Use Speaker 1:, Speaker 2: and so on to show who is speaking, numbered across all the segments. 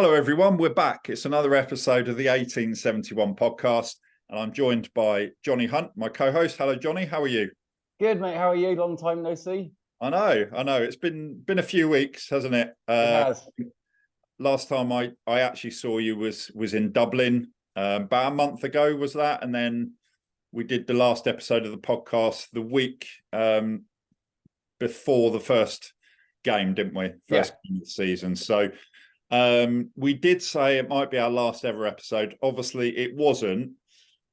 Speaker 1: Hello, everyone. We're back. It's another episode of the 1871 podcast, and I'm joined by Johnny Hunt, my co-host. Hello, Johnny. How are you?
Speaker 2: Good, mate. How are you? Long time no see.
Speaker 1: I know. It's been a few weeks, hasn't it?
Speaker 2: It has.
Speaker 1: Last time I actually saw you was in Dublin about a month ago, was that? And then we did the last episode of the podcast the week before the first game, didn't we? First game of the season. So we did say it might be our last ever episode. Obviously, it wasn't.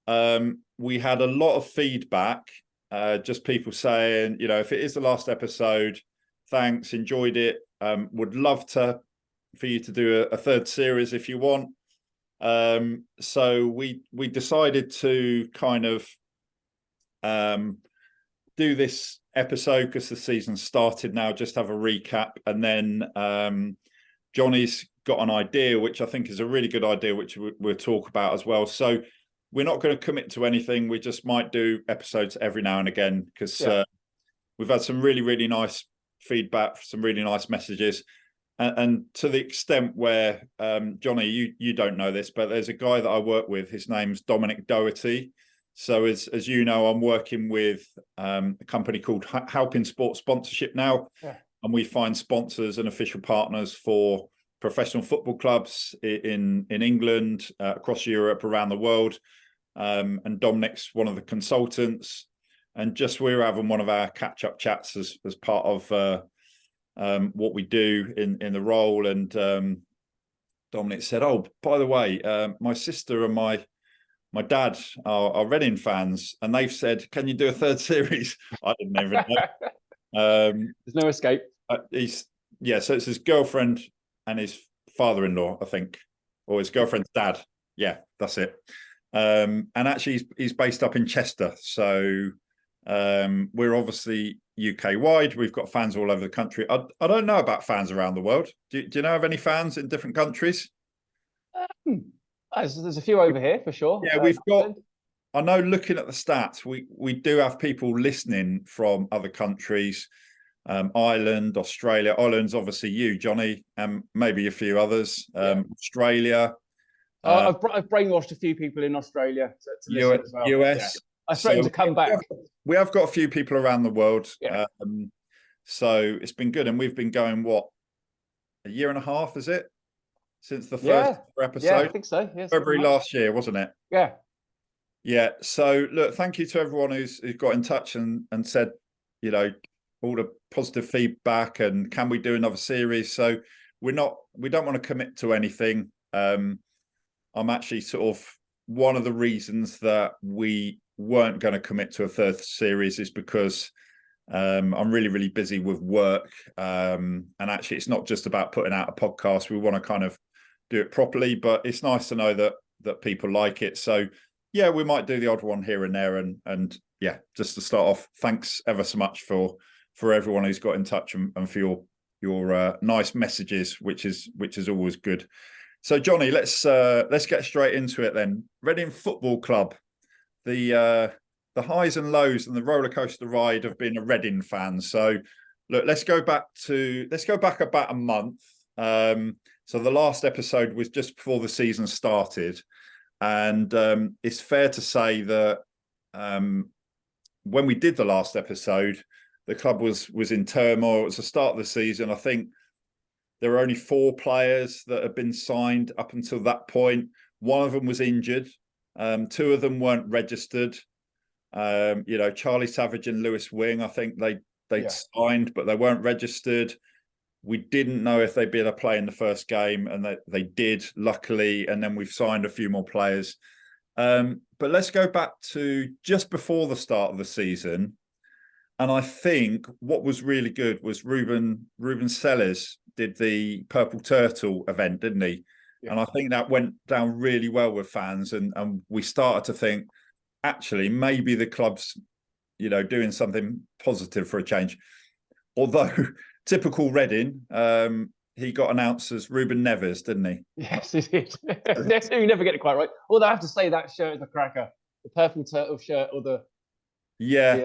Speaker 1: We had a lot of feedback, just people saying, if it is the last episode, thanks, enjoyed it. Would love for you to do a third series if you want. So we decided to kind of do this episode because the season started now, just have a recap, and then Johnny's got an idea, which I think is a really good idea, which we'll talk about as well. So we're not going to commit to anything. We just might do episodes every now and again because we've had some really, really nice feedback, some really nice messages. And to the extent where, Johnny, you don't know this, but there's a guy that I work with. His name's Dominic Doherty. So as you know, I'm working with a company called Helping Sport Sponsorship now. Yeah. And we find sponsors and official partners for professional football clubs in England, across Europe, around the world. And Dominic's one of the consultants. And just we're having one of our catch-up chats as part of what we do in the role. And Dominic said, "Oh, by the way, my sister and my dad are Reading fans, and they've said, can you do a third series?" I didn't even know.
Speaker 2: There's no escape.
Speaker 1: So it's his girlfriend and his father-in-law, I think, or his girlfriend's dad. Yeah, that's it. And actually, he's based up in Chester. So we're obviously UK wide. We've got fans all over the country. I don't know about fans around the world. Do you know of any fans in different countries?
Speaker 2: There's a few over here for sure.
Speaker 1: Yeah, we've got. I know, looking at the stats, we do have people listening from other countries. Ireland, Australia. Ireland's obviously you, Johnny, and maybe a few others. Australia.
Speaker 2: I've brainwashed a few people in Australia to listen as well.
Speaker 1: US.
Speaker 2: Yeah. I threatened to come back.
Speaker 1: We have got a few people around the world. Yeah. So it's been good. And we've been going, what, a year and a half, is it? Since the first episode?
Speaker 2: Yeah, I think so. Yes,
Speaker 1: February last year, wasn't it?
Speaker 2: Yeah.
Speaker 1: Yeah. So look, thank you to everyone who's got in touch and said, all the positive feedback and can we do another series? So we don't want to commit to anything. I'm actually sort of, one of the reasons that we weren't going to commit to a third series is because I'm really, really busy with work. And actually, it's not just about putting out a podcast. We want to kind of do it properly, but it's nice to know that people like it. So yeah, we might do the odd one here and there. And yeah, just to start off, thanks ever so much for everyone who's got in touch and for your nice messages, which is always good. So Johnny, let's get straight into it then. Reading Football Club, the highs and lows and the roller coaster ride of being a Reading fan. So look, let's go back about a month. So the last episode was just before the season started, and it's fair to say that when we did the last episode, the club was in turmoil. It was the start of the season. I think there were only 4 players that had been signed up until that point. One of them was injured. 2 of them weren't registered. Charlie Savage and Lewis Wing, I think they'd signed, but they weren't registered. We didn't know if they'd be able to play in the first game, and they did, luckily. And then we've signed a few more players. But let's go back to just before the start of the season. And I think what was really good was Ruben Sellers did the Purple Turtle event, didn't he? Yeah. And I think that went down really well with fans. And we started to think, actually, maybe the club's, doing something positive for a change. Although, typical Reading, he got announced as Ruben Neves, didn't he?
Speaker 2: Yes, he did. You never get it quite right. Although I have to say that shirt is a cracker. The Purple Turtle shirt or the...
Speaker 1: Yeah.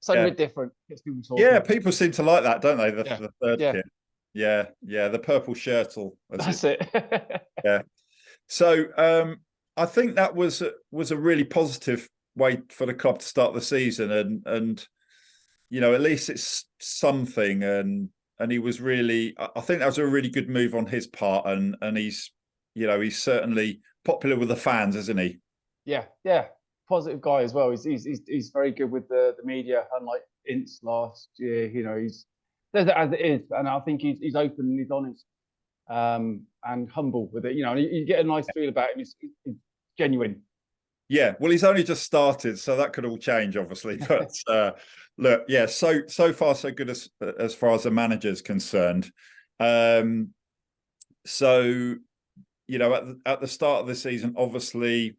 Speaker 2: Something a bit different. Gets people talking.
Speaker 1: Yeah, people seem to like that, don't they? The third kit. Yeah, the purple shirtle.
Speaker 2: That's it.
Speaker 1: Yeah. So I think that was a really positive way for the club to start the season, and at least it's something. And he was really, I think that was a really good move on his part, and he's certainly popular with the fans, isn't he?
Speaker 2: Yeah. Positive guy as well. He's very good with the media, unlike Ince last year. He's says it as it is, and I think he's open and he's honest, and humble with it. And you get a nice feel about him. He's genuine.
Speaker 1: Yeah, well, he's only just started, so that could all change, obviously. But look, yeah, so far so good as far as the manager's concerned. So at the start of the season, obviously,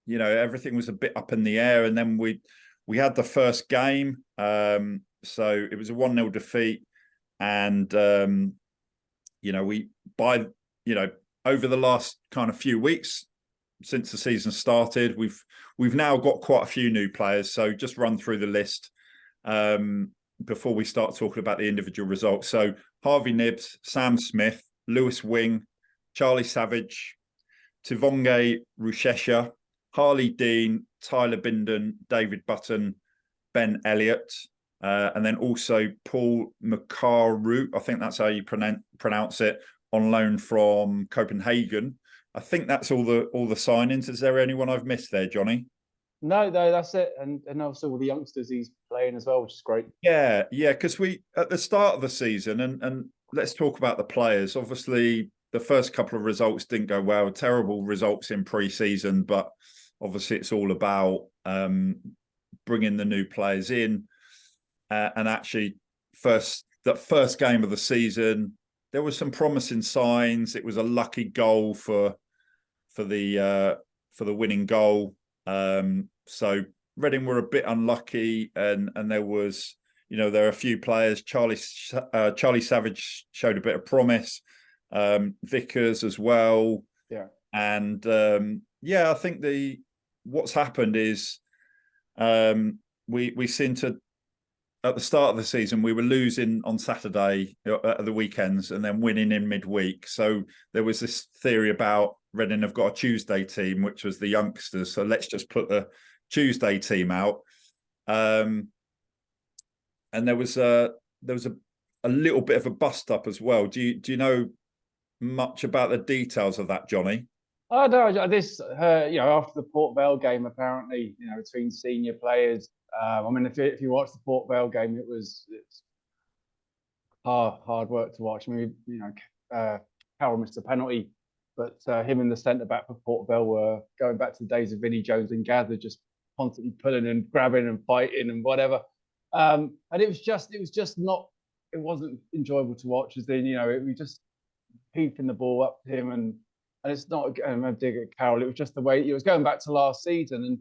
Speaker 1: everything was a bit up in the air, and then we had the first game. So it was a 1-0 defeat, and we over the last kind of few weeks since the season started, we've now got quite a few new players. So just run through the list before we start talking about the individual results. So Harvey Knibbs, Sam Smith, Lewis Wing, Charlie Savage, Tivonge Rushesha, Harley Dean, Tyler Binden, David Button, Ben Elliott, and then also Paul Makaru, I think that's how you pronounce it, on loan from Copenhagen. I think that's all the signings. Is there anyone I've missed there, Johnny?
Speaker 2: No, that's it. And also all the youngsters he's playing as well, which is great.
Speaker 1: Yeah, because we at the start of the season, and let's talk about the players. Obviously, the first couple of results didn't go well. Terrible results in pre-season, but obviously it's all about bringing the new players in. And actually, that first game of the season, there was some promising signs. It was a lucky goal for the winning goal. So Reading were a bit unlucky, and there was, there are a few players. Charlie Savage showed a bit of promise. Vickers as well.
Speaker 2: Yeah.
Speaker 1: And I think what's happened is we seem to, at the start of the season, we were losing on Saturday at the weekends and then winning in midweek. So there was this theory about Reading have got a Tuesday team, which was the youngsters. So let's just put the Tuesday team out. And there was a little bit of a bust up as well. Do you know much about the details of that, Johnny?
Speaker 2: Oh no, this after the Port Vale game, apparently, between senior players. I mean, if you watch the Port Vale game, it's hard work to watch. I mean, Carroll missed a penalty, but him and the centre back for Port Vale were going back to the days of Vinnie Jones and Gather, just constantly pulling and grabbing and fighting and whatever. And it wasn't enjoyable to watch. As then, we just heaping the ball up to him, and it's not a dig at Carroll. It was just the way it was going back to last season,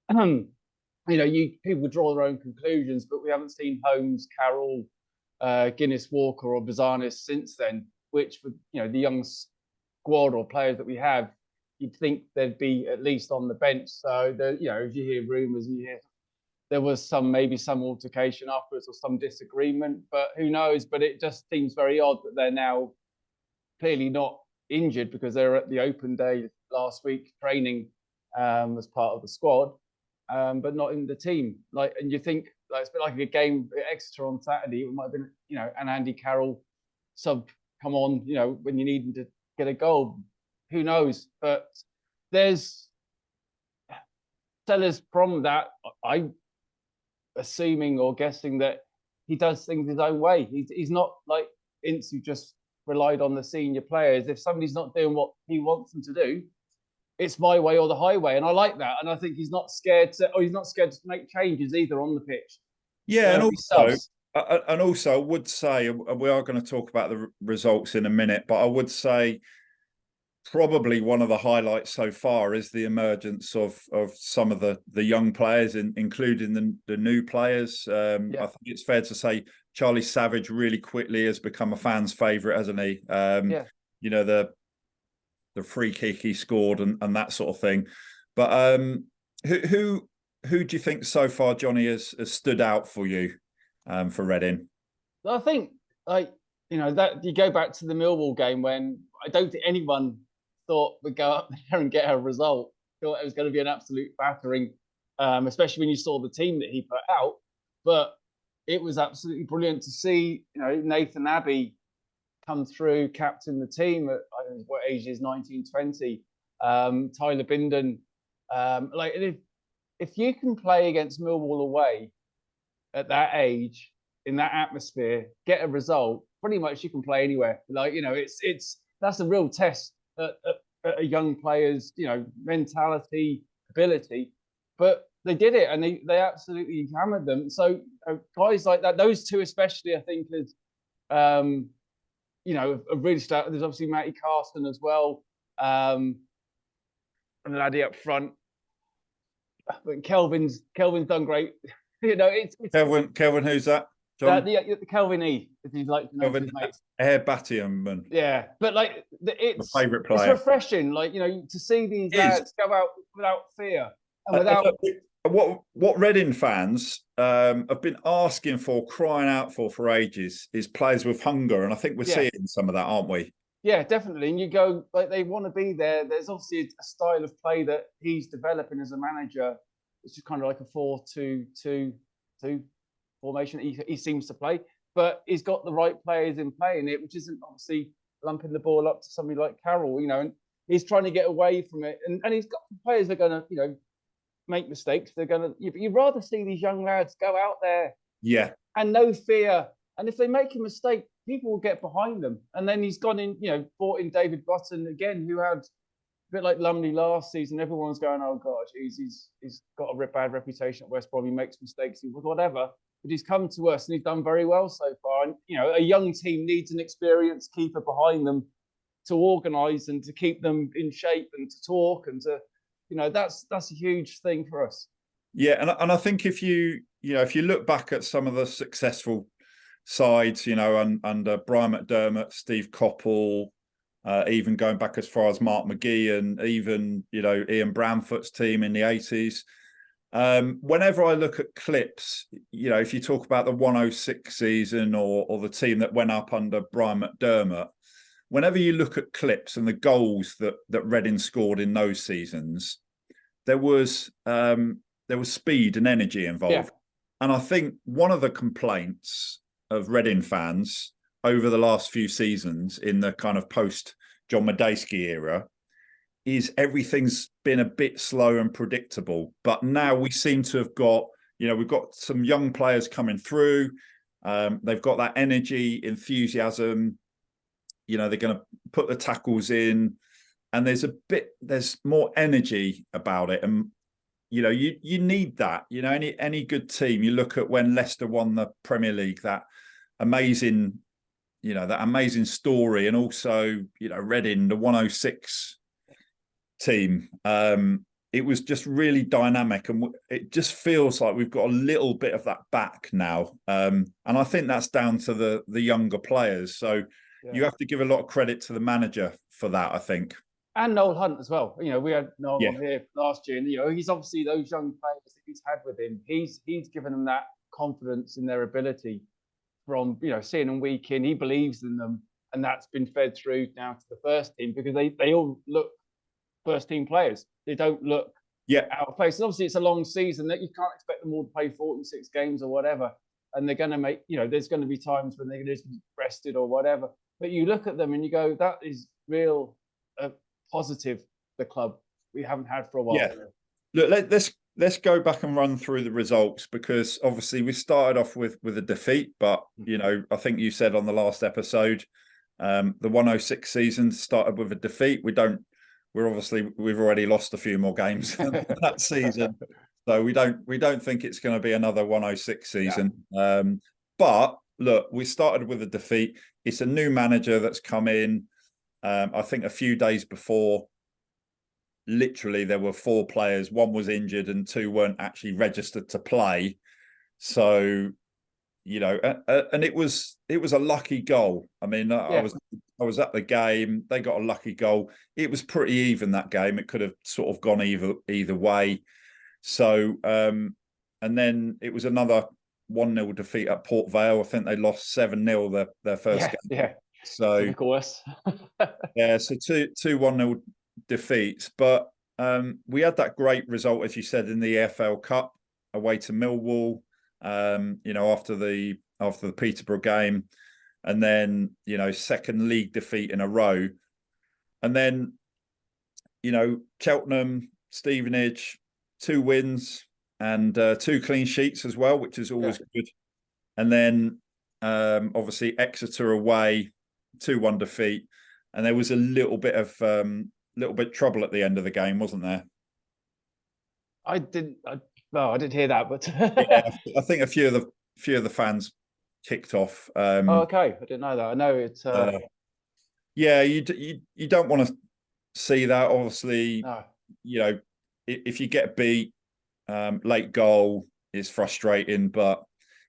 Speaker 2: and people draw their own conclusions, but we haven't seen Holmes, Carroll, Guinness Walker, or Bazanis since then. Which, for the young squad or players that we have, you'd think they'd be at least on the bench. So as you hear rumours and you hear there was maybe some altercation afterwards or some disagreement, but who knows? But it just seems very odd that they're now clearly not injured, because they were at the open day last week training as part of the squad, but not in the team. And you think it's a bit like a game at Exeter on Saturday. It might have been an Andy Carroll sub come on when you need him to get a goal. Who knows? But there's Sellers from that. I'm assuming or guessing that he does things his own way. He's not like Ince, who just relied on the senior players. If somebody's not doing what he wants them to do, it's my way or the highway, and I like that. And I think he's not scared to make changes either on the pitch.
Speaker 1: Yeah, and also I would say, and we are going to talk about the results in a minute, but I would say probably one of the highlights so far is the emergence of some of the young players, including the new players. I think it's fair to say Charlie Savage really quickly has become a fan's favourite, hasn't he? The free kick he scored and that sort of thing. But who do you think so far, Johnny, has stood out for you for Reading?
Speaker 2: I think you know, that you go back to the Millwall game when I don't think anyone thought we'd go up there and get a result. Thought it was going to be an absolute battering, especially when you saw the team that he put out. But it was absolutely brilliant to see, you know, Nathan Abbey come through, captain the team at, I don't know what age is, 19, 20. Tyler Binden. Like, if you can play against Millwall away at that age, in that atmosphere, get a result, pretty much you can play anywhere. Like, you know, it's that's a real test at a young player's, you know, mentality, ability. But they did it, and they absolutely hammered them. So guys like that, those two especially, I think, is you know, have really started. There's obviously Matty Carson as well, and the laddie up front. But Kelvin's done great. You know, it's
Speaker 1: Kelvin, who's that? John?
Speaker 2: The Kelvin E, if you'd like to know his mates.
Speaker 1: Air Battium.
Speaker 2: Yeah, but like it's
Speaker 1: my favourite player.
Speaker 2: It's refreshing, like, you know, to see these lads go out without fear and without.
Speaker 1: What Reading fans have been asking for, crying out for ages, is players with hunger, and I think we're seeing some of that, aren't we?
Speaker 2: Yeah, definitely. And you go, like, they want to be there. There's obviously a style of play that he's developing as a manager. It's just kind of like a 4-2-2-2 formation that he seems to play. But he's got the right players in playing it, which isn't obviously lumping the ball up to somebody like Carroll, you know, and he's trying to get away from it. And he's got players that are going to, you know, make mistakes. They're going to, you'd rather see these young lads go out there.
Speaker 1: Yeah.
Speaker 2: And no fear. And if they make a mistake, people will get behind them. And then he's gone in, you know, brought in David Button again, who had a bit like Lumley last season. Everyone's going, oh God, he's got a bad reputation at West Brom. He makes mistakes, whatever. But he's come to us and he's done very well so far. And, you know, a young team needs an experienced keeper behind them to organise and to keep them in shape and to talk and to, you know, that's a huge thing for us.
Speaker 1: Yeah, and I think if you look back at some of the successful sides, you know, under Brian McDermott, Steve Coppell, even going back as far as Mark McGee, and even, you know, Ian Bramfoot's team in the 80s. Whenever I look at clips, you know, if you talk about the 106 season or the team that went up under Brian McDermott, whenever you look at clips and the goals that Reading scored in those seasons, there was speed and energy involved. Yeah. And I think one of the complaints of Reading fans over the last few seasons in the kind of post John Medeski era is everything's been a bit slow and predictable. But now we seem to have got, you know, we've got some young players coming through. They've got that energy, enthusiasm. You know, they're going to put the tackles in, and there's more energy about it. And, you know, you need that. You know, any good team, you look at when Leicester won the Premier League, that amazing story, and also, you know, Reading, the 106 team. It was just really dynamic, and it just feels like we've got a little bit of that back now. And I think that's down to the younger players. So you have to give a lot of credit to the manager for that, I think.
Speaker 2: And Noel Hunt as well. You know, we had Noel here last year, and, you know, he's obviously those young players that he's had with him. He's given them that confidence in their ability from, you know, seeing them week in. He believes in them, and that's been fed through now to the first team, because they all look first team players. They don't look out of place. And obviously, it's a long season that you can't expect them all to play 46 games or whatever. And they're going to make, you know, there's going to be times when they're going to be rested or whatever. But you look at them and you go, that is real positive, the club we haven't had for a while.
Speaker 1: Yeah. Look, let's go back and run through the results, because obviously we started off with a defeat, but, you know, I think you said on the last episode, the 106 season started with a defeat. We've already lost a few more games that season, so we don't think it's going to be another 106 season. Yeah. But look, we started with a defeat. It's a new manager that's come in. I think a few days before, literally there were 4 players. 1 was injured and 2 weren't actually registered to play. So, you know, and it was a lucky goal. I mean, I was at the game. They got a lucky goal. It was pretty even, that game. It could have sort of gone either way. So, and then it was another 1-0 defeat at Port Vale. I think they lost 7-0 their first game.
Speaker 2: Yeah,
Speaker 1: So
Speaker 2: typical us.
Speaker 1: yeah, so two 1-0 defeats. But we had that great result, as you said, in the EFL Cup away to Millwall. After the Peterborough game, and then second league defeat in a row, and then Cheltenham, Stevenage, 2 wins and 2 clean sheets as well, which is always good. And then obviously Exeter away, 2-1 defeat, and there was a little bit trouble at the end of the game, wasn't there?
Speaker 2: I didn't hear that, but
Speaker 1: yeah, I think a few of the fans kicked off.
Speaker 2: okay, I didn't know that. I know it's.
Speaker 1: Yeah, you don't want to see that. Obviously,
Speaker 2: No.
Speaker 1: If you get beat, late goal is frustrating, but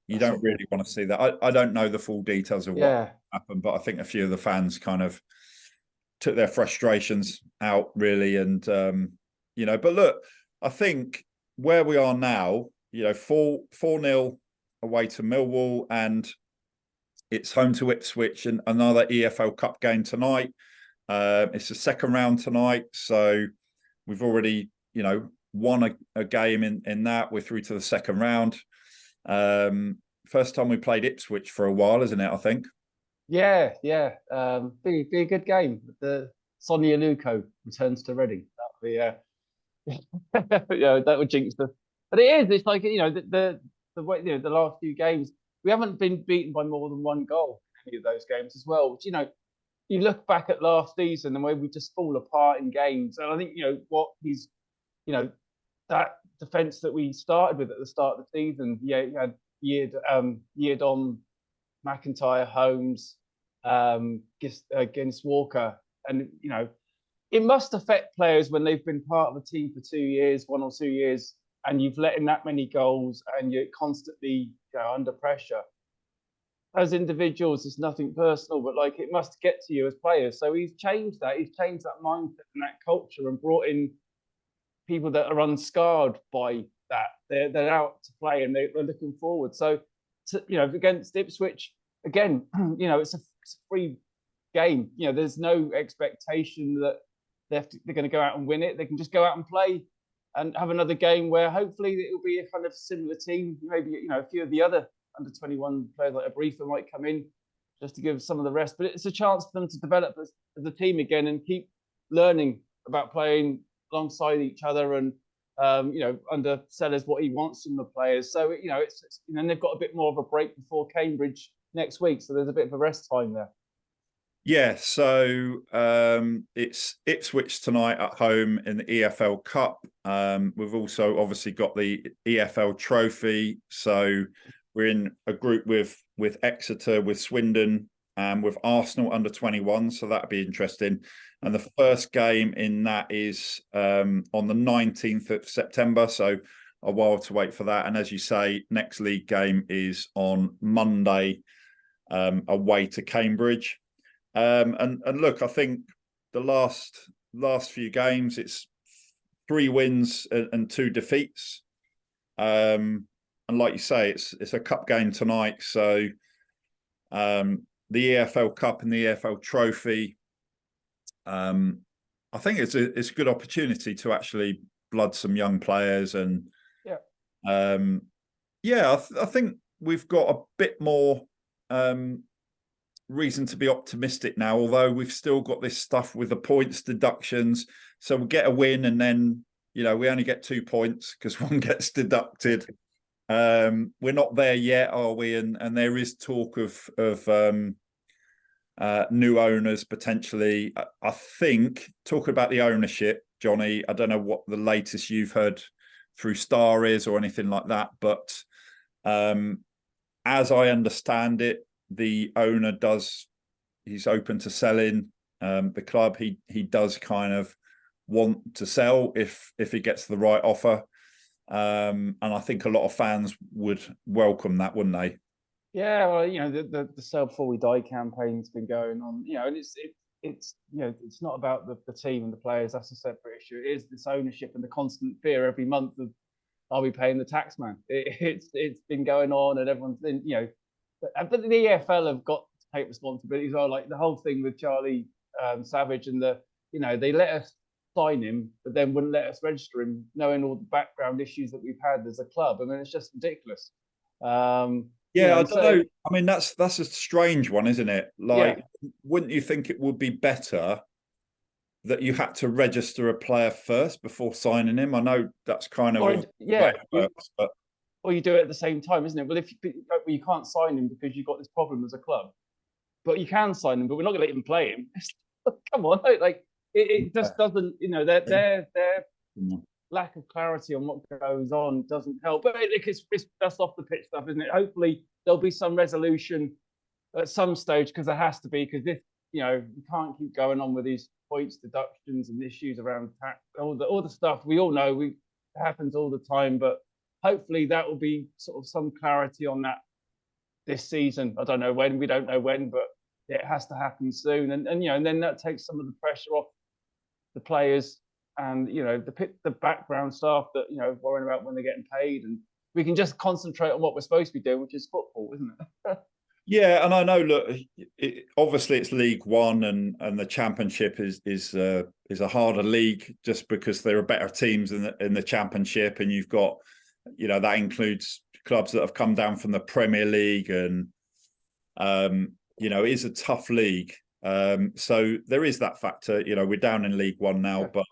Speaker 1: you don't really want to see that. I don't know the full details of what happened, but I think a few of the fans kind of took their frustrations out, really. And but look, I think where we are now, 4-0 away to Millwall, and it's home to Ipswich, and another EFL Cup game tonight. It's the second round tonight, so we've already, won a game in that. We're through to the second round. First time we played Ipswich for a while, isn't it? I think.
Speaker 2: Yeah. Be a good game. The Sonia Luko returns to Reading. That'd be that would jinx the. But it is. It's like the way the last few games we haven't been beaten by more than 1 goal in any of those games as well. Which you look back at last season, the way we just fall apart in games, and I think what he's that defence that we started with at the start of the season. Yeah, you had Yiadom, McIntyre, Holmes, against Walker, and it must affect players when they've been part of a team for 2 years, 1 or 2 years, and you've let in that many goals, and you're constantly under pressure. As individuals, it's nothing personal, but it must get to you as players. So he's changed that. He's changed that mindset and that culture, and brought in people that are unscarred by that. They're out to play, and they're looking forward. So, against Ipswich, again, it's a free game. There's no expectation that they're going to go out and win it. They can just go out and play and have another game where hopefully it will be a kind of similar team. Maybe a few of the other under 21 players like Abrifa might come in just to give some of the rest. But it's a chance for them to develop as a team again and keep learning about playing alongside each other, and under Sellers what he wants from the players. So it's and they've got a bit more of a break before Cambridge next week, so there's a bit of a rest time there.
Speaker 1: Yeah, so it's Ipswich tonight at home in the EFL Cup. We've also obviously got the EFL Trophy, so we're in a group with Exeter, with Swindon, and with Arsenal under 21. So that'd be interesting. And the first game in that is on the 19th of September. So a while to wait for that. And as you say, next league game is on Monday, away to Cambridge. And look, I think the last few games, it's 3 wins and 2 defeats. And like you say, it's a cup game tonight. So the EFL Cup and the EFL Trophy, I think it's a good opportunity to actually blood some young players. And I think we've got a bit more reason to be optimistic now, although we've still got this stuff with the points deductions. So we'll get a win, and then we only get 2 points because 1 gets deducted. We're not there yet, are we? And there is talk of new owners potentially. I think, talking about the ownership, Johnny, I don't know what the latest you've heard through Star is or anything like that, but as I understand it, the owner he's open to selling the club. He does kind of want to sell if he gets the right offer. And I think a lot of fans would welcome that, wouldn't they?
Speaker 2: Yeah, well, the Sell Before We Die campaign's been going on, and it's not about the team and the players. That's a separate issue. It is this ownership and the constant fear every month of are we paying the tax man? It's been going on, and everyone's been, but the EFL have got to take responsibility as well. Like the whole thing with Charlie Savage and they let us sign him, but then wouldn't let us register him, knowing all the background issues that we've had as a club. I mean, it's just ridiculous.
Speaker 1: Yeah, I don't know. I mean, that's a strange one, isn't it? Like, wouldn't you think it would be better that you had to register a player first before signing him? I know that's kind of works, but
Speaker 2: or you do it at the same time, isn't it? Well, if you can't sign him because you've got this problem as a club, but you can sign him, but we're not going to let him play him. Come on, like it just doesn't. Their lack of clarity on what goes on doesn't help. But it's just off the pitch stuff, isn't it? Hopefully there'll be some resolution at some stage, because there has to be, because this, you can't keep going on with these points deductions and issues around tax, all the stuff we all know happens all the time. But hopefully that will be sort of some clarity on that this season. I don't know when, we don't know when, but it has to happen soon. And then that takes some of the pressure off the players and the background staff that worrying about when they're getting paid, and we can just concentrate on what we're supposed to be doing, which is football, isn't it?
Speaker 1: Yeah, and I know. Look, obviously it's League One, and the Championship is a harder league just because there are better teams in the Championship, and you've got, that includes clubs that have come down from the Premier League, and it is a tough league. So there is that factor. We're down in League One now, but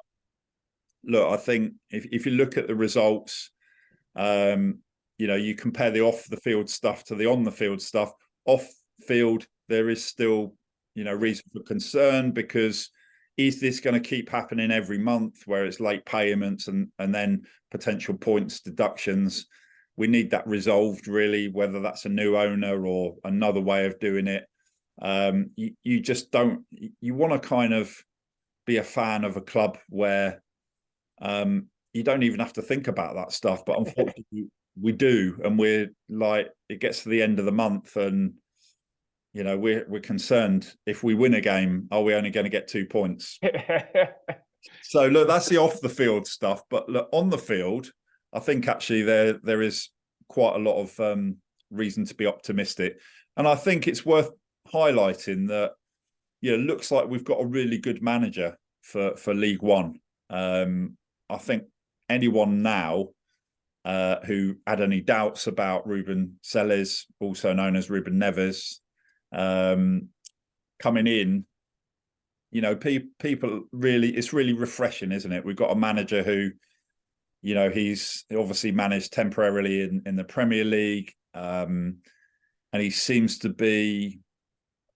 Speaker 1: look, I think if you look at the results, you compare the off the field stuff to the on the field stuff. Off field, there is still, reason for concern, because is this going to keep happening every month where it's late payments and then potential points deductions? We need that resolved, really, whether that's a new owner or another way of doing it. You just don't, you want to kind of be a fan of a club where you don't even have to think about that stuff, but unfortunately we do, and we're like, it gets to the end of the month, and we're concerned if we win a game, are we only going to get 2 points? So look, that's the off the field stuff, but look, on the field, I think actually there is quite a lot of reason to be optimistic, and I think it's worth highlighting that looks like we've got a really good manager for League One. I think anyone now who had any doubts about Ruben Selles, also known as Ruben Neves, coming in, people really, it's really refreshing, isn't it? We've got a manager who, he's obviously managed temporarily in the Premier League, and he seems to be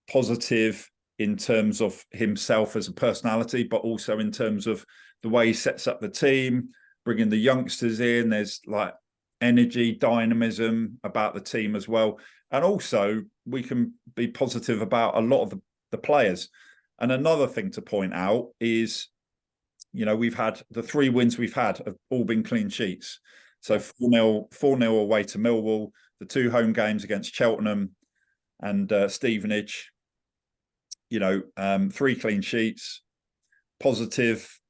Speaker 1: positive in terms of himself as a personality, but also in terms of the way he sets up the team, bringing the youngsters in. There's like energy, dynamism about the team as well. And also we can be positive about a lot of the players. And another thing to point out is, we've had the 3 wins we've had have all been clean sheets. So 4-0 away to Millwall, the 2 home games against Cheltenham and Stevenage, 3 clean sheets, positive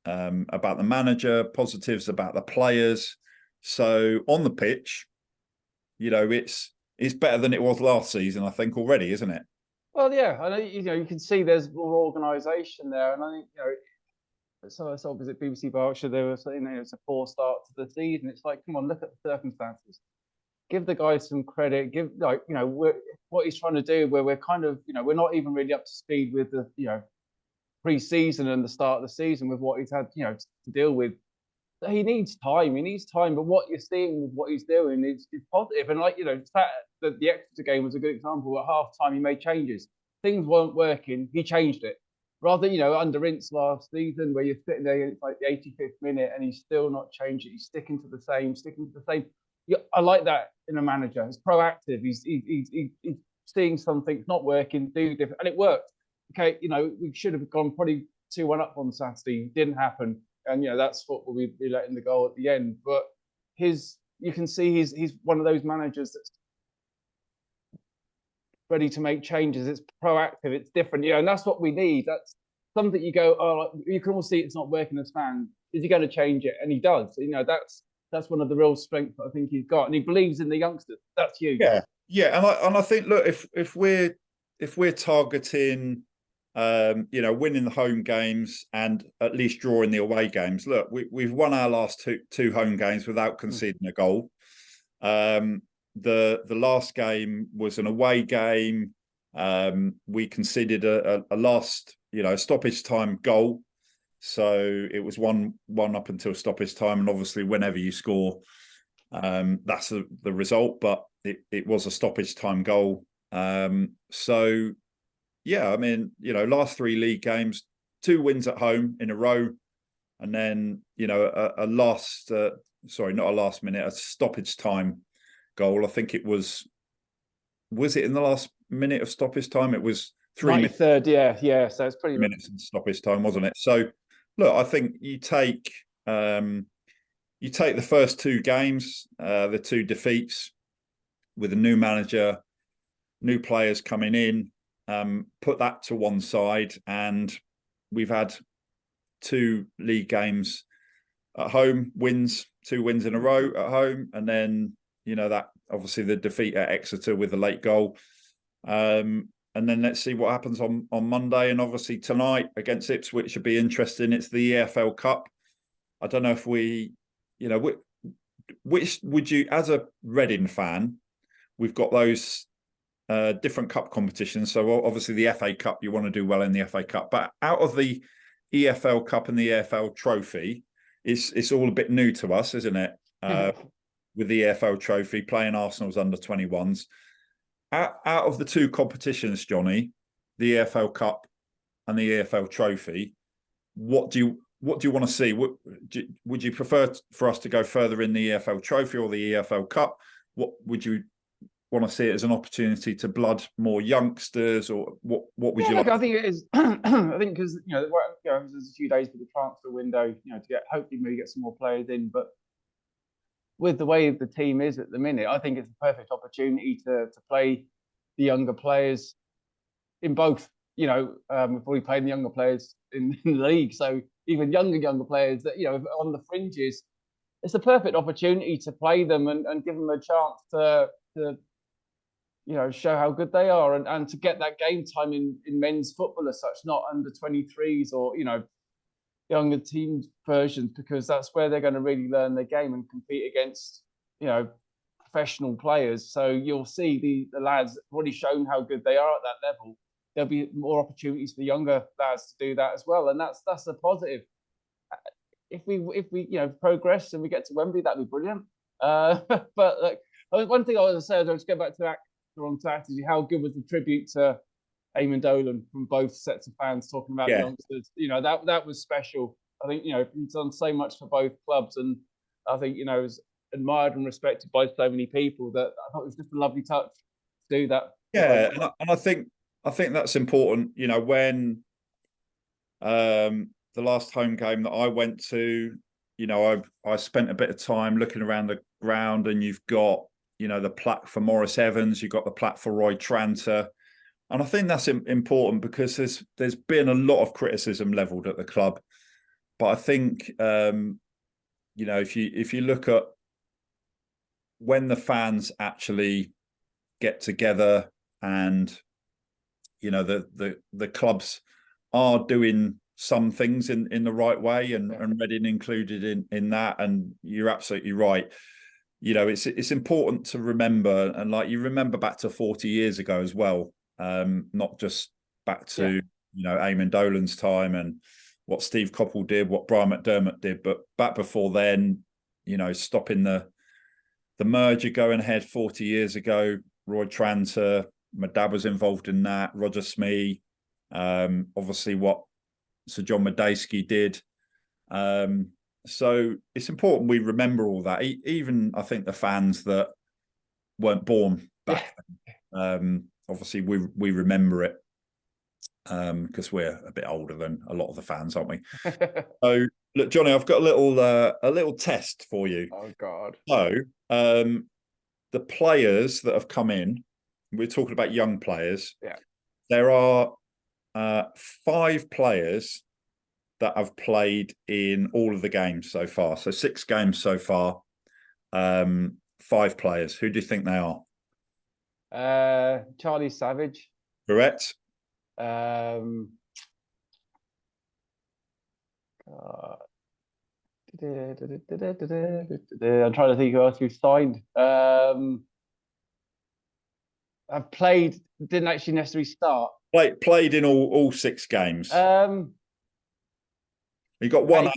Speaker 1: about the manager, positives about the players. So on the pitch, it's better than it was last season, I think, already, isn't it?
Speaker 2: Well, yeah, I know. You can see there's more organisation there, and I think so. It's opposite BBC Berkshire. They were saying it's a poor start to the season. It's like, come on, look at the circumstances. Give the guy some credit. Give what he's trying to do. Where we're kind of we're not even really up to speed with the pre-season and the start of the season with what he's had to deal with. He needs time. But what you're seeing with what he's doing is positive. And the Exeter game was a good example. At half time, he made changes. Things weren't working. He changed it. Rather, under Ince last season, where you're sitting there, it's like the 85th minute, and he's still not changed it. He's sticking to the same. Yeah, I like that in a manager. He's proactive. He's seeing something's not working, do different, and it worked. Okay, we should have gone probably 2-1 up on Saturday. Didn't happen. And that's football. We let in the goal at the end, but you can see he's one of those managers that's ready to make changes. It's proactive. It's different, and that's what we need. That's something you go, oh, you can all see it's not working as fans. Is he going to change it? And he does. that's one of the real strengths I think he's got, and he believes in the youngsters. That's huge.
Speaker 1: Yeah, and I think, look, if we're targeting, winning the home games and at least drawing the away games. Look, we've won our last two home games without conceding a goal. The last game was an away game. We conceded a last, stoppage time goal. So it was one up until stoppage time, and obviously whenever you score, that's the result. But it was a stoppage time goal. So yeah, I mean, last 3 league games, 2 wins at home in a row, and then a stoppage time goal. I think it was it in the last minute of stoppage time? It was 3 minutes.
Speaker 2: 93rd, yeah. So it's pretty
Speaker 1: minutes in stoppage time, wasn't it? So look, I think you take the first 2 games, the 2 defeats, with a new manager, new players coming in, put that to one side, and we've had 2 league games at home, 2 wins in a row at home, and then that obviously the defeat at Exeter with a late goal. And then let's see what happens on Monday, and obviously tonight against Ipswich should be interesting. It's the EFL Cup. I don't know if which would you, as a Reading fan, we've got those different cup competitions. So obviously the FA Cup, you want to do well in the FA Cup, but out of the EFL Cup and the EFL Trophy, it's all a bit new to us, isn't it? With the EFL Trophy, playing Arsenal's under-21s. Out of the 2 competitions, Johnny, the EFL Cup and the EFL Trophy, what do you want to see? Would you prefer for us to go further in the EFL Trophy or the EFL Cup? What would you want to see it as an opportunity to blood more youngsters, or what would you like?
Speaker 2: I think it is. I think because there's a few days for the transfer window, to hopefully maybe get some more players in, but with the way the team is at the minute, I think it's a perfect opportunity to play the younger players in both. We've already played the younger players in the league, so even younger players that on the fringes, it's a perfect opportunity to play them and give them a chance to show how good they are, and to get that game time in men's football as such, not under 23s or younger team versions, because that's where they're going to really learn their game and compete against professional players. So you'll see the lads have already shown how good they are at that level. There'll be more opportunities for the younger lads to do that as well, and that's a positive. If we progress and we get to Wembley, that'd be brilliant. But one thing I was going to say, I'll just go back to that on Saturday. How good was the tribute to Eamon Dolan from both sets of fans talking about the youngsters? That was special. I think he's done so much for both clubs, and I think was admired and respected by so many people that I thought it was just a lovely touch to do that.
Speaker 1: Yeah, and I think that's important. When the last home game that I went to, I spent a bit of time looking around the ground, and you've got the plaque for Maurice Evans, you've got the plaque for Roy Tranter. And I think that's important because there's been a lot of criticism levelled at the club. But I think, if you look at when the fans actually get together and, the clubs are doing some things in the right way, and Reading included in that. And you're absolutely right. It's important to remember, and you remember back to 40 years ago as well. Not just back to Eamon Dolan's time and what Steve Coppell did, what Brian McDermott did, but back before then, stopping the merger going ahead 40 years ago. Roy Tranter, my dad was involved in that. Roger Smee, obviously what Sir John Medeski did. So it's important we remember all that. Even I think the fans that weren't born back then. Obviously we remember it because we're a bit older than a lot of the fans, aren't we? So look, Johnny, I've got a little test for you.
Speaker 2: Oh God.
Speaker 1: So the players that have come in, we're talking about young players.
Speaker 2: Yeah.
Speaker 1: There are 5 players that have played in all of the games so far. So 6 games so far. 5 players. Who do you think they are?
Speaker 2: Charlie Savage.
Speaker 1: Correct.
Speaker 2: Um, I'm trying to think who else we've signed. I've played, didn't actually necessarily start.
Speaker 1: Played in all 6 games. You got one.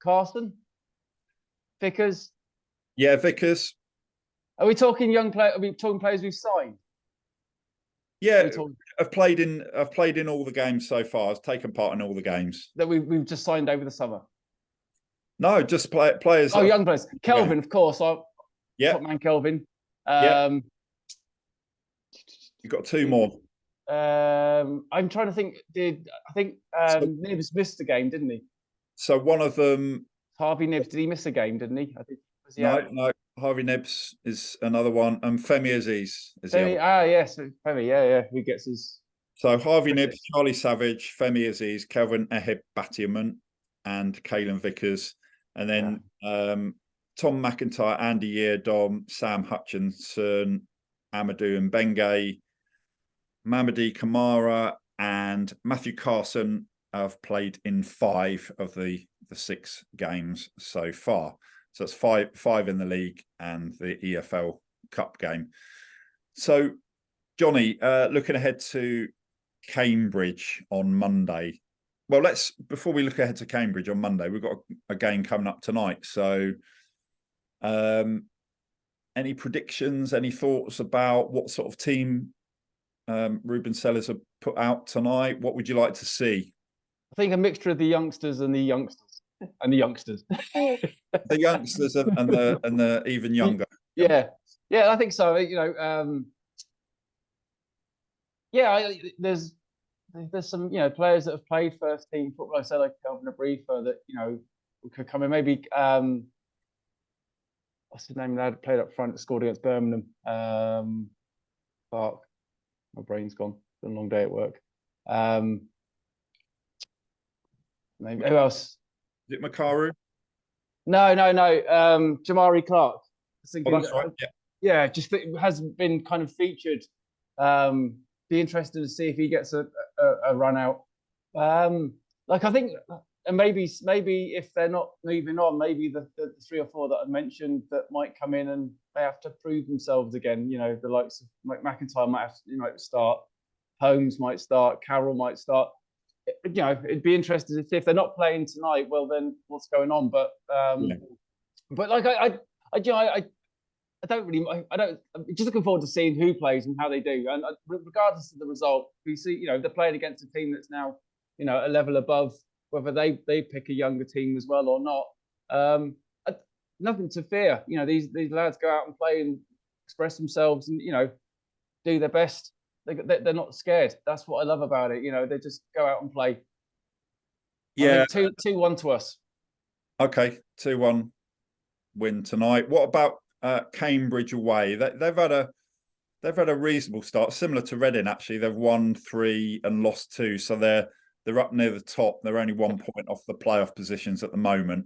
Speaker 2: Carson, Vickers.
Speaker 1: Yeah, Vickers.
Speaker 2: Are we talking young player? Are we talking players we've signed?
Speaker 1: Yeah, I've played in all the games so far. I've taken part in all the games
Speaker 2: That we've just signed over the summer.
Speaker 1: No, just players.
Speaker 2: Oh, young players. Kelvin, of course.
Speaker 1: Yeah,
Speaker 2: top man Kelvin.
Speaker 1: You've got 2 more.
Speaker 2: I'm trying to think. Nibs missed a game, didn't he?
Speaker 1: So one of them,
Speaker 2: Harvey Nibs, did he miss a game? Didn't he? I think.
Speaker 1: No. Harvey Nibs is another one, and Femi Aziz is the other.
Speaker 2: Yes, Femi. Yeah. Who gets his?
Speaker 1: So Harvey Nibs, Charlie Savage, Femi Aziz, Kelvin Eheb-Batiaman, and Caelan Vickers, and then Tom McIntyre, Andy Yeardom, Sam Hutchinson, Amadou Mbenge, Mamadi Kamara, and Matthew Carson have played in 5 of the 6 games so far. So it's 5 in the league and the EFL Cup game. So, Johnny, looking ahead to Cambridge on Monday. Well, before we look ahead to Cambridge on Monday, we've got a game coming up tonight. So, any predictions, any thoughts about what sort of team Ruben Sellers have put out tonight? What would you like to see?
Speaker 2: I think a mixture of the youngsters and the youngsters. And the youngsters.
Speaker 1: The youngsters and the even younger.
Speaker 2: Yeah, I think so. There's some players that have played first team football. I said like Kelvin Abrifa that could come in. Maybe what's his name? Lad played up front, scored against Birmingham. Clark. My brain's gone. It's been a long day at work. Maybe who else?
Speaker 1: Is it Makaru?
Speaker 2: No. Jamari Clark.
Speaker 1: That's right.
Speaker 2: Yeah. Just has been kind of featured. Be interested to see if he gets a run out. I think, and maybe if they're not moving on, maybe the 3 or 4 that I mentioned that might come in and they have to prove themselves again. The likes of McIntyre might have to, start. Holmes might start. Carroll might start. It'd be interesting to see if they're not playing tonight. Well, then what's going on? But like I just looking forward to seeing who plays and how they do. And regardless of the result, we see they're playing against a team that's now a level above. Whether they pick a younger team as well or not, nothing to fear. These lads go out and play and express themselves and do their best. They're not scared. That's what I love about it. They just go out and play.
Speaker 1: Yeah,
Speaker 2: 2-1 to us.
Speaker 1: Okay, 2-1 win tonight. What about Cambridge away? They've had a reasonable start, similar to Reading actually. They've won 3 and lost 2, so they're up near the top. They're only 1 point off the playoff positions at the moment.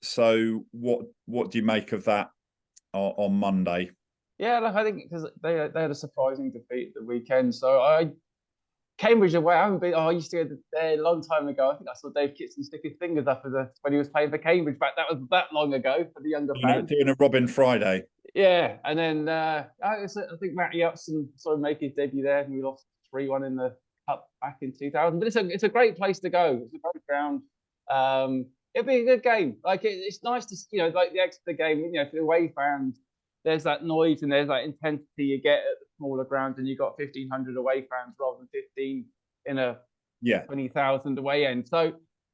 Speaker 1: So what do you make of that on Monday?
Speaker 2: Yeah, I think because they had a surprising defeat the weekend. So Cambridge away. I used to go there a long time ago. I think I saw Dave Kitson stick his fingers up when he was playing for Cambridge back. That was that long ago for the younger fans.
Speaker 1: Doing a Robin Friday.
Speaker 2: Yeah, and then I think Matty Upson sort of make his debut there, and we lost 3-1 in the Cup back in 2000. But it's a great place to go. It's a great ground. It'll be a good game. It's nice to like the Exeter game. For the away fans, there's that noise and there's that intensity you get at the smaller ground, and you got 1,500 away fans rather than 15 in a 20,000 away end. So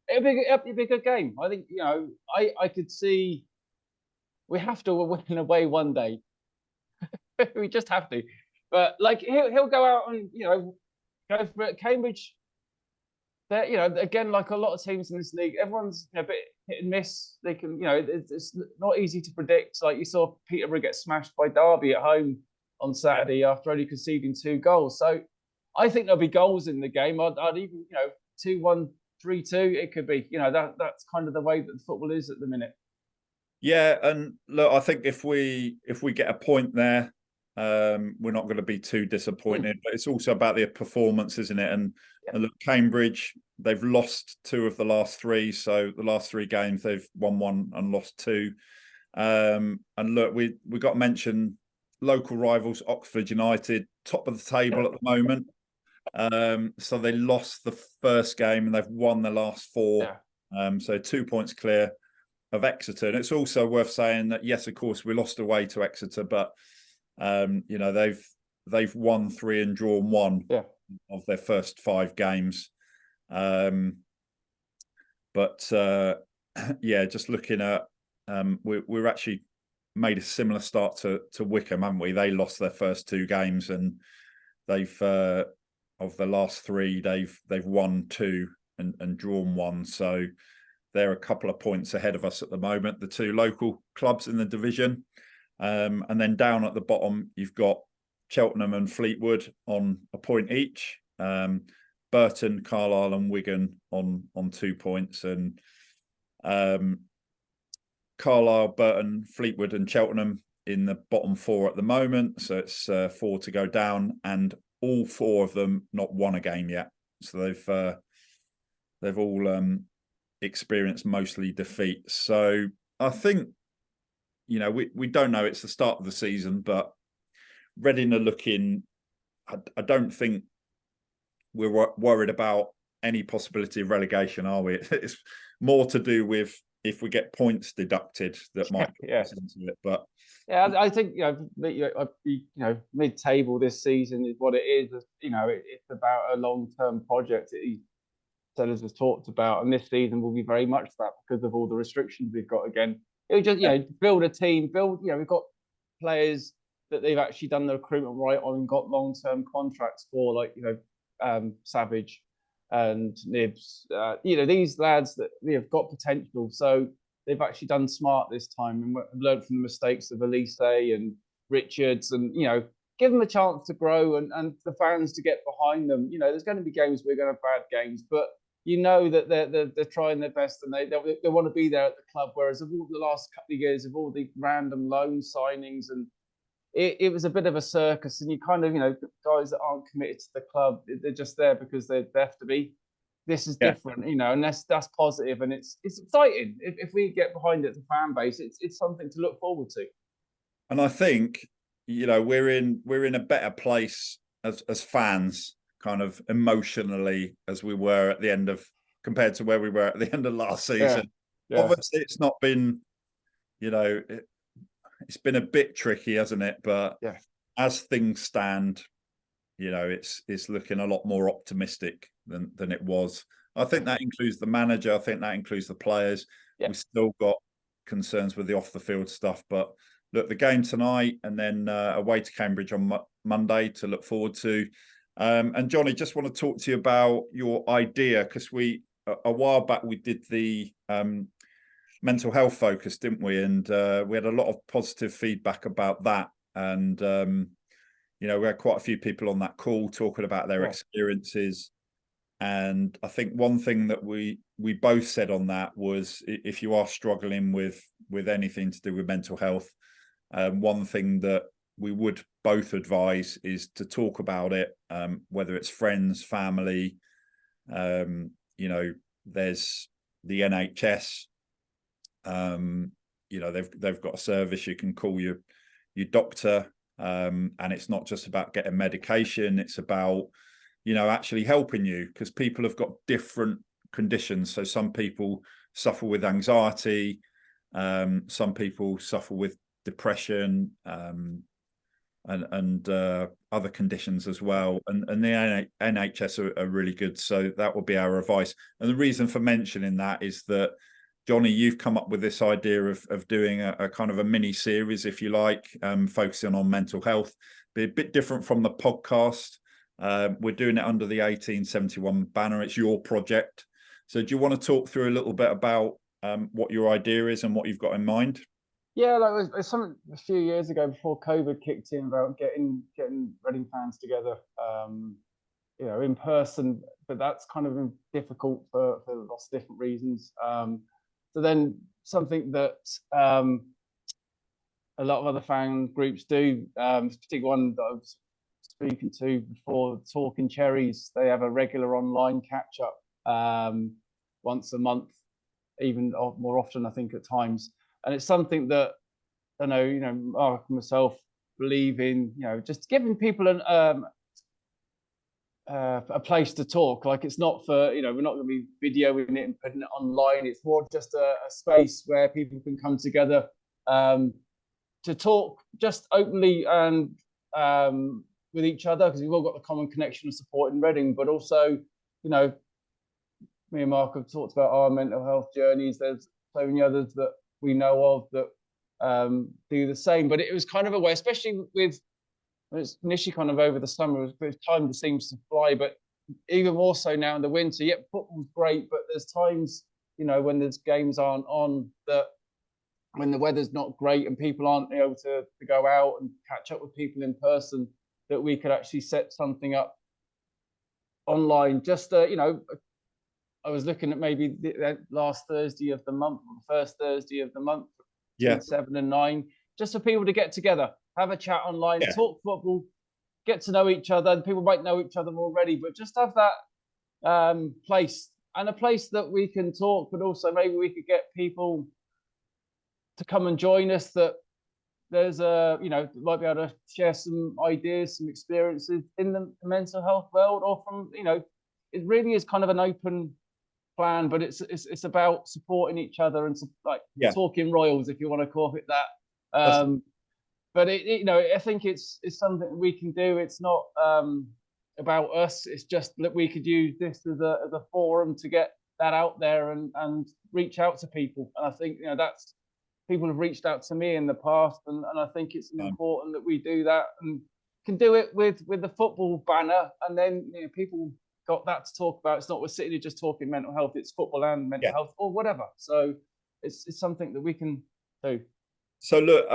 Speaker 2: it'll be a good game. I think I could see we have to win away one day. We just have to. But he'll go out and go for it. Cambridge. Again, like a lot of teams in this league, everyone's a bit hit and miss. They can, it's not easy to predict. Like you saw Peterborough get smashed by Derby at home on Saturday after only conceding 2 goals. So I think there'll be goals in the game. I'd even, 2-1, 3-2. It could be, that's kind of the way that the football is at the minute.
Speaker 1: Yeah, and look, I think if we get a point there, we're not going to be too disappointed. But it's also about the performance, isn't it? And look, Cambridge, they've lost 2 of the last 3. So the last 3 games they've won 1 and lost 2. And look, we got to mention local rivals, Oxford United, top of the table at the moment. So they lost the first game and they've won the last 4. So 2 points clear of Exeter. And it's also worth saying that, yes, of course, we lost away to Exeter, but you know, they've won 3 and drawn 1 of their first 5 games. But yeah, just looking at we're actually made a similar start to Wycombe, haven't we? They lost their first 2 games, and they've of the last 3, they've won 2 and drawn 1. So they're a couple of points ahead of us at the moment, the 2 local clubs in the division. And then down at the bottom, you've got Cheltenham and Fleetwood on a point each. Burton, Carlisle, and Wigan on 2 points, and Carlisle, Burton, Fleetwood, and Cheltenham in the bottom 4 at the moment. So it's 4 to go down, and all 4 of them not won a game yet. So they've all experienced mostly defeats. So I think, you know, we don't know. It's the start of the season, but Reading are looking. I don't think we're worried about any possibility of relegation, are we? It's more to do with if we get points deducted that might put us into it. But
Speaker 2: yeah, I think mid-table this season is what it is. You know, it's about a long-term project that he Sellers has talked about, and this season will be very much that because of all the restrictions we've got again. It was just build a team, we've got players that they've actually done the recruitment right on and got long-term contracts for, like Savage and Nibs. These lads that have got potential, so they've actually done smart this time and learned from the mistakes of Elise and Richards, and give them a chance to grow and the fans to get behind them. There's going to be games we're going to have bad games, but that they're trying their best and they want to be there at the club. Whereas of all the last couple of years of all the random loan signings, and it was a bit of a circus, and you kind of guys that aren't committed to the club, they're just there because they have to be. This is different, and that's positive, and it's exciting. If we get behind it as a fan base, it's something to look forward to.
Speaker 1: And I think we're in a better place as fans, kind of emotionally, as we were at the end of compared to where we were at the end of last season. Obviously, it's not been, it's been a bit tricky, hasn't it? But as things stand, it's looking a lot more optimistic than it was. I think that includes the manager. I think that includes the players. We've still got concerns with the off the field stuff, but look, the game tonight and then away to Cambridge on Monday to look forward to. And Johnny, just want to talk to you about your idea, because a while back we did the mental health focus, didn't we? And we had a lot of positive feedback about that. And we had quite a few people on that call talking about their experiences. And I think one thing that we both said on that was, if you are struggling with anything to do with mental health, one thing that we would both advise is to talk about it, whether it's friends, family. There's the NHS. They've got a service you can call your doctor, and it's not just about getting medication. It's about actually helping you, because people have got different conditions. So some people suffer with anxiety, some people suffer with depression, and other conditions as well. And the NHS are really good. So that would be our advice. And the reason for mentioning that is that, Johnny, you've come up with this idea of doing a kind of a mini series, if you like, focusing on mental health. Be a bit different from the podcast. We're doing it under the 1871 banner. It's your project. So do you want to talk through a little bit about what your idea is and what you've got in mind?
Speaker 2: Yeah, like it was something a few years ago before COVID kicked in about getting Reading fans together, in person, but that's kind of been difficult for lots of different reasons. So then something that a lot of other fan groups do, particularly one that I was speaking to before, Talking Cherries, they have a regular online catch up once a month, even more often, I think, at times. And it's something that I know, Mark and myself believe in, just giving people a place to talk. Like, it's not for, we're not going to be videoing it and putting it online. It's more just a space where people can come together to talk just openly and with each other, because we've all got the common connection of support in Reading, but also, me and Mark have talked about our mental health journeys. There's so many others that we know of that do the same. But it was kind of a way, especially with when it's initially kind of over the summer, time just seems to fly. But even more so now in the winter. Yep, football's great, but there's times, when there's games aren't on, that when the weather's not great and people aren't able to go out and catch up with people in person, that we could actually set something up online. Just I was looking at maybe the last Thursday of the month, or the first Thursday of the month, between 7 and 9, just for people to get together, have a chat online, talk football, get to know each other. And people might know each other already, but just have that place, and a place that we can talk, but also maybe we could get people to come and join us, that there's might be able to share some ideas, some experiences in the mental health world, or from, it really is kind of an open plan, but it's about supporting each other and talking royals, if you want to call it that. But I think it's something we can do. It's not about us. It's just that we could use this as a forum to get that out there and reach out to people. And I think that's, people have reached out to me in the past, and I think it's important that we do that, and can do it with the football banner, and then people got that to talk about. It's not we're sitting here just talking mental health, it's football and mental health, or whatever. So it's something that we can do.
Speaker 1: So look,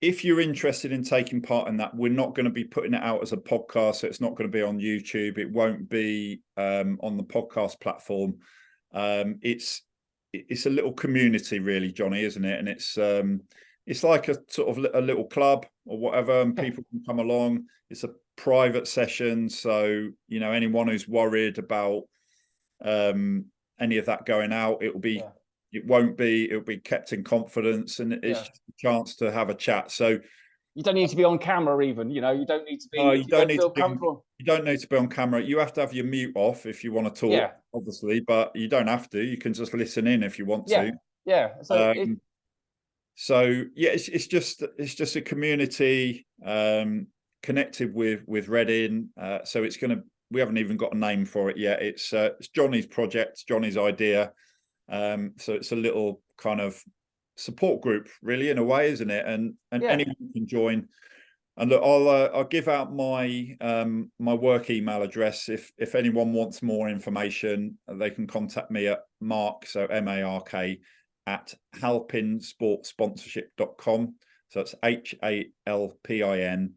Speaker 1: if you're interested in taking part in that, we're not going to be putting it out as a podcast, so it's not going to be on YouTube. It won't be on the podcast platform. It's a little community, really, Johnny, isn't it? And it's like a sort of a little club or whatever, and people can come along. It's a private session, so anyone who's worried about any of that going out, it'll be kept in confidence, and it's just a chance to have a chat. So
Speaker 2: you don't need to be on camera, even. You don't need to be.
Speaker 1: You don't need to be on camera. You have to have your mute off if you want to talk, obviously, but you don't have to. You can just listen in if you want to.
Speaker 2: Yeah.
Speaker 1: So it's just a community connected with Reading. So we haven't even got a name for it yet. It's Johnny's project, Johnny's idea. So it's a little kind of support group, really, in a way, isn't it? And anyone can join. And look, I'll give out my my work email address. If anyone wants more information, they can contact me at Mark, so MARK, at halpinssportsponsorship.com. So it's HALPIN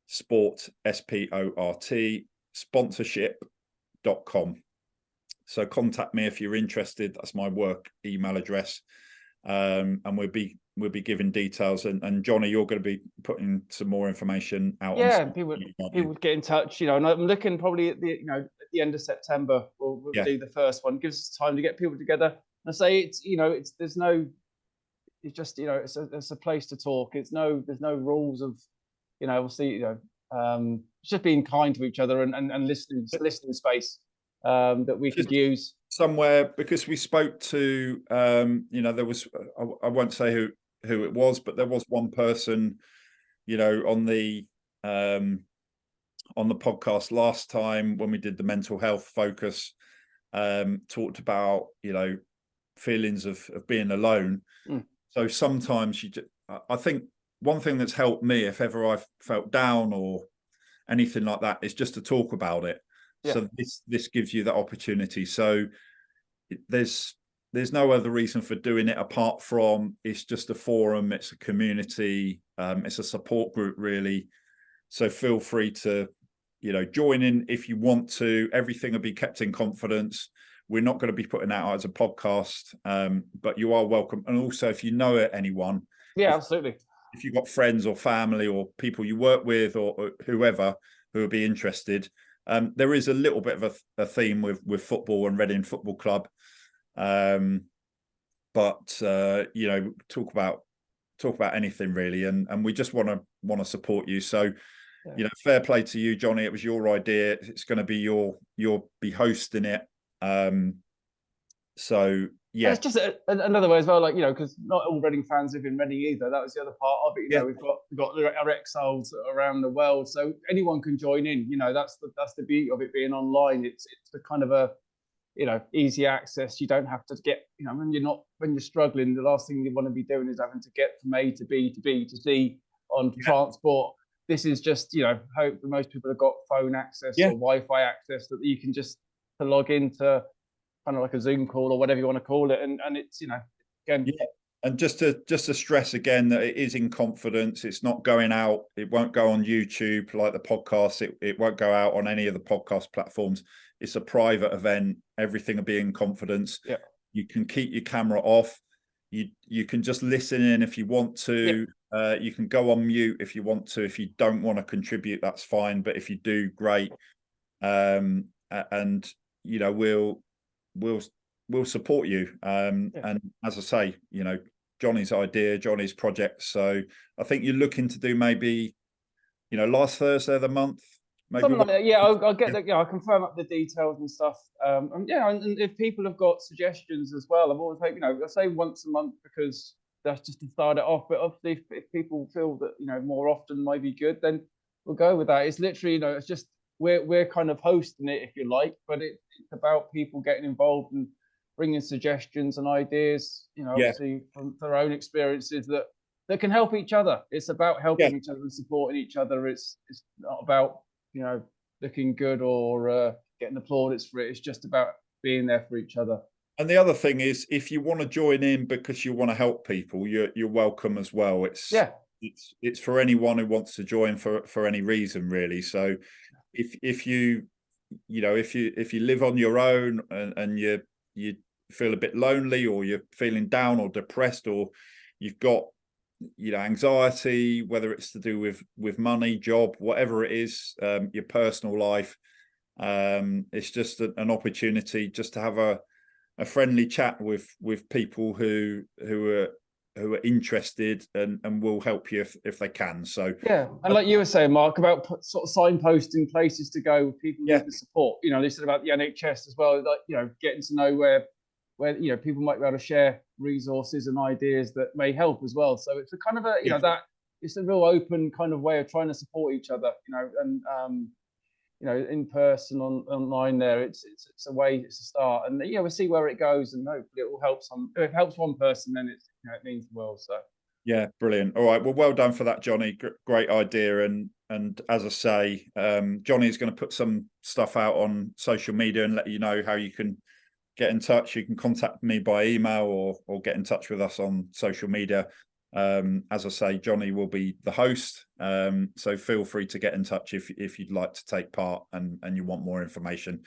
Speaker 1: sport SPORT sponsorship.com. So contact me if you're interested. That's my work email address, and we'll be giving details. And Johnny, you're going to be putting some more information out.
Speaker 2: People get in touch. And I'm looking probably at the the end of September. We'll do the first one. It gives us time to get people together. And I say it's it's a place to talk. There's no rules of obviously it's just being kind to each other and listening space that we could use
Speaker 1: somewhere, because we spoke to there was, I won't say who it was, but there was one person on the podcast last time when we did the mental health focus, talked about feelings of being alone. So sometimes I think one thing that's helped me, if ever I've felt down or anything like that, is just to talk about it. So this gives you that opportunity. So there's no other reason for doing it apart from it's just a forum, it's a community, it's a support group, really. So feel free to join in if you want to. Everything will be kept in confidence. we're not going to be putting that out as a podcast, but you are welcome. And also, if you know anyone,
Speaker 2: Yeah, absolutely.
Speaker 1: If you've got friends or family or people you work with or whoever who would be interested, there is a little bit of a theme with football and Reading Football Club. But you know, talk about anything really, and we just want to support you. So, you know, fair play to you, Johnny. It was your idea. It's going to be you'll be hosting it. So yeah,
Speaker 2: and it's just another way as well, like, you know, because not all Reading fans live in Reading either. That was the other part of it. You know, we've got our exiles around the world, so anyone can join in. You know, that's the beauty of it being online. It's the kind of a, you know, easy access. You don't have to get, you know, when you're struggling, the last thing you want to be doing is having to get from A to B to B to C on transport. This is just, you know, hope that most people have got phone access or Wi-Fi access that you can just to log into kind of like a Zoom call or whatever you want to call it. And it's, you know, again.
Speaker 1: Yeah. And just to stress again that it is in confidence. It's not going out. It won't go on YouTube like the podcast. It won't go out on any of the podcast platforms. It's a private event. Everything will be in confidence.
Speaker 2: Yeah.
Speaker 1: You can keep your camera off. You can just listen in if you want to. Yeah. You can go on mute if you want to. If you don't want to contribute, that's fine. But if you do, great. And you know, we'll support you. And as I say, you know, Johnny's idea, Johnny's project. So I think you're looking to do maybe, you know, last Thursday of the month. Maybe
Speaker 2: something like that. Yeah, I'll get that. Yeah, I'll confirm up the details and stuff. And yeah, and if people have got suggestions as well, I've always like, you know, I say once a month because that's just to start it off. But obviously, if people feel that, you know, more often might be good, then we'll go with that. It's literally, you know, it's just we're kind of hosting it, if you like, but it's about people getting involved and bringing suggestions and ideas, you know, obviously from their own experiences that can help each other. It's about helping each other and supporting each other. It's not about, you know, looking good or getting applauded for it. It's just about being there for each other.
Speaker 1: And the other thing is, if you want to join in because you want to help people, you're welcome as well. It's for anyone who wants to join for any reason, really. So if you know, if you live on your own and you feel a bit lonely, or you're feeling down or depressed, or you've got, you know, anxiety, whether it's to do with money, job, whatever it is, your personal life, it's just an opportunity just to have a friendly chat with people who are interested and will help you if they can. So
Speaker 2: yeah, and like you were saying, Mark, about sort of signposting places to go, people need the support. You know, they said about the NHS as well, like, you know, getting to know where you know, people might be able to share resources and ideas that may help as well. So it's a kind of a, you know, that it's a real open kind of way of trying to support each other, you know, and you know, in person, online there, it's a way, it's a start. And yeah, we'll see where it goes, and hopefully it will help if it helps one person, then it's, you know, it means the world. So
Speaker 1: yeah, brilliant. All right, well done for that, Johnny. Great idea. And as I say, Johnny is going to put some stuff out on social media and let you know how you can get in touch. You can contact me by email or get in touch with us on social media. As I say, Johnny will be the host, so feel free to get in touch if you'd like to take part and you want more information.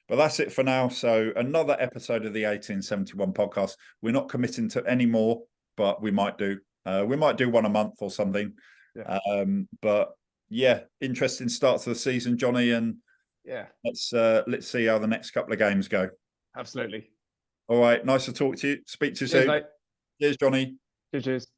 Speaker 1: But that's it for now. So another episode of the 1871 podcast. We're not committing to any more, but we might do one a month or something. But yeah, interesting start to the season, Johnny, and let's see how the next couple of games go.
Speaker 2: Absolutely.
Speaker 1: All right, nice to talk to you. Speak to you soon.
Speaker 2: Mate.
Speaker 1: Cheers, Johnny.
Speaker 2: Cheers.